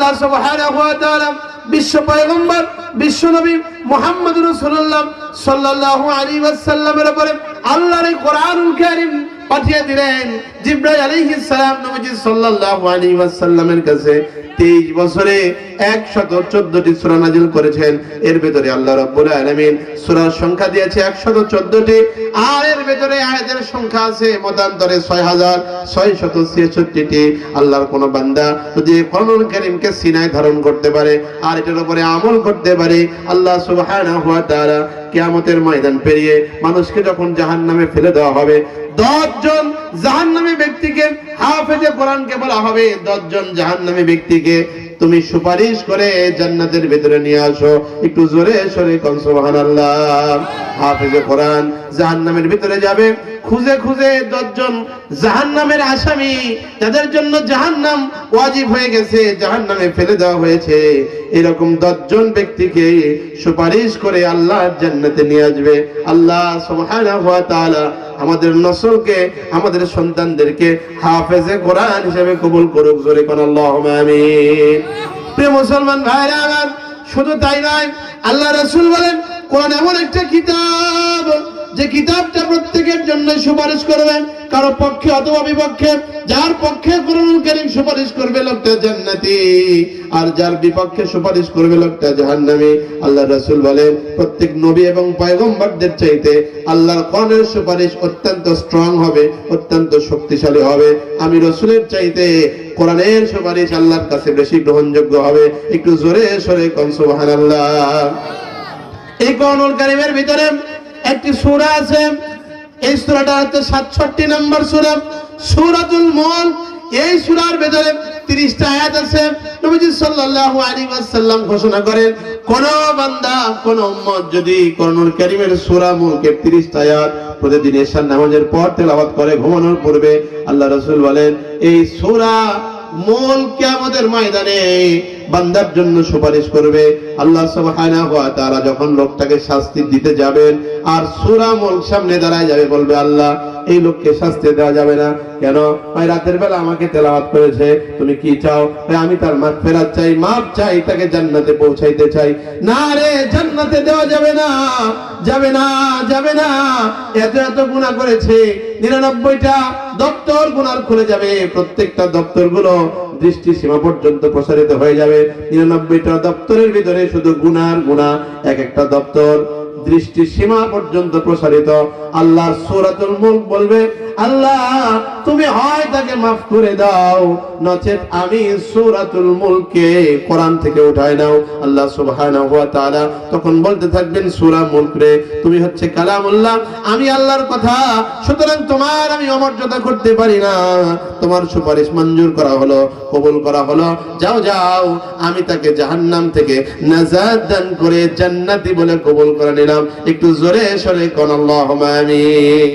আল্লাহ সুবহানাহু ওয়া তাআলা বিশ্ব পয়গম্বর বিশ্ব নবী মুহাম্মদ রাসূলুল্লাহ সাল্লাল্লাহু আলাইহি ওয়াসাল্লামের উপরে আল্লাহর কোরআনুল কারীম পাঠিয়ে দিলেন। জিবরাইল আলাইহিস সালাম নবীজি সাল্লাল্লাহু আলাইহি ওয়াসাল্লামের কাছে 23 বছরে 114টি সূরা নাযিল করেছেন। এর ভিতরে আল্লাহ রাব্বুল আলামিন সূরার সংখ্যা দিয়েছে 114টি, আর এর ভিতরে আয়াতের সংখ্যা আছে মতান্তরে 6666টি। আল্লাহর কোন বান্দা যদি কোরআনুল কারীমকে সিনায় ধারণ করতে পারে আর এটার উপরে আমল করতে পারে, আল্লাহ সুবহানাহু ওয়া তাআলা কিয়ামতের ময়দান পেরিয়ে মানুষকে যখন জাহান্নামে ফেলে দেওয়া হবে, 10 জন জাহান্নামী ব্যক্তিকে হাফেজে কোরআনকে বলা হবে, 10 জন জাহান্নামী ব্যক্তিকে তুমি সুপারিশ করে জান্নাতের ভিতরে নিয়ে আসো। একটু জোরে সরে কোন সুবহানাল্লাহ। হাফেজে কোরআন জাহান্নামের ভিতরে যাবে, খুঁজে খুঁজে 10 জন জাহান্নামের আসামি, তাদের জন্য জাহান্নাম ওয়াজিব হয়ে গেছে, জাহান্নামে ফেলে দেওয়া হয়েছে, এরকম 10 জন ব্যক্তিকে সুপারিশ করে আল্লাহ জান্নাতে নিয়ে আসবে। আল্লাহ সুবহানাহু ওয়া তাআলা আমাদের নসলকে, আমাদের সন্তানদেরকে হাফেজে কোরআন হিসেবে কবুল করুক। জোরে কোন আল্লাহুম্মা আমিন। প্রিয় মুসলমান ভাইরা আমার, শুধু তাই নয়, আল্লাহ রাসূল বলেন কোরআন এমন একটা কিতাব যে কিতাবটা প্রত্যেকের জন্য সুপারিশ করবেন, কারো পক্ষে অথবা বিপক্ষে। যার পক্ষে কোরআনুল কারীম সুপারিশ করবে লোকটা জান্নাতি, আর যার বিপক্ষে সুপারিশ করবে লোকটা জাহান্নামী। আল্লাহ রাসূল বলেন প্রত্যেক নবী এবং পয়গম্বরদের চাইতে আল্লাহর কোরআনের সুপারিশ অত্যন্ত স্ট্রং হবে, অত্যন্ত শক্তিশালী হবে। আমি রাসূলের চাইতে কোরআনের সুপারিশ আল্লাহর কাছে বেশি গ্রহণযোগ্য হবে। একটু জোরে সরে কোন সুবহানাল্লাহ। এই কোরআনুল কারীমের ভিতরে একটি সূরা আছে, এই সূরাটা হচ্ছে 67 নম্বর সূরা, সূরাতুল মুলক। এই সূরার ভিতরে 30টা আয়াত আছে। নবীজি সাল্লাল্লাহু আলাইহি ওয়াসাল্লাম ঘোষণা করেন, কোন বান্দা, কোন উম্মত যদি কোরআনুল কারীমের সূরা মুলকের 30টা আয়াত প্রতিদিন এশার নামাজের পর তেলাওয়াত করে ঘুমানোর পূর্বে, আল্লাহ রাসূল বলেন এই সূরা মুলক কিয়ামতের ময়দানে বান্দার জন্য সুপারিশ করবে। আল্লাহ সুবহানাহু ওয়া তাআলা যখন লোকটাকে শাস্তি দিতে যাবেন আর সূরা মুলক সামনে দাঁড়ায় যাবে, বলবে আল্লাহ এই লোককে শাস্তি দেওয়া যাবে না। কেন? ভাই রাতের বেলা আমাকে তেলাওয়াত করেছে, তুমি কি চাও? ভাই আমি তার মাগফিরাত চাই, মাফ চাই, তাকে জান্নাতে পৌঁছাইতে চাই। না রে, জান্নাতে দেওয়া যাবে না, যাবে না, যাবে না। এত এত গুনাহ করেছে, 99টা দপ্তর গুনার খুলে যাবে, প্রত্যেকটা দপ্তরগুলো দৃষ্টি সীমা পর্যন্ত প্রসারিত হয়ে যাবে। 99টা দপ্তরের ভিতরে শুধু গুনার গুনাহ, এক একটা দপ্তর দৃষ্টি সীমা পর্যন্ত প্রসারিত। আল্লাহ সূরাতুল মুলক বলবে আল্লাহ তুমি হয় তাকে মাফ করে দাও, নচেত আমি সূরাতুল মুলককে কোরআন থেকে উঠায় নাও। আল্লাহ সুবহানাহু ওয়া তাআলা তখন বলতে থাকবেন সূরা মুলক রে তুমি হচ্ছে কালামুল্লাহ, আমি আল্লাহর কথা, সুতরাং তোমার আমি অমর্যাদা করতে পারি না। তোমার সুপারিশ মঞ্জুর করা হলো, কবুল করা হলো, যাও যাও, আমি তাকে জাহান্নাম থেকে নাজাত দান করে জান্নাতি বলে কবুল করে নিলাম। একটু জোরে সরে কোন আল্লাহুম্মা আমিন।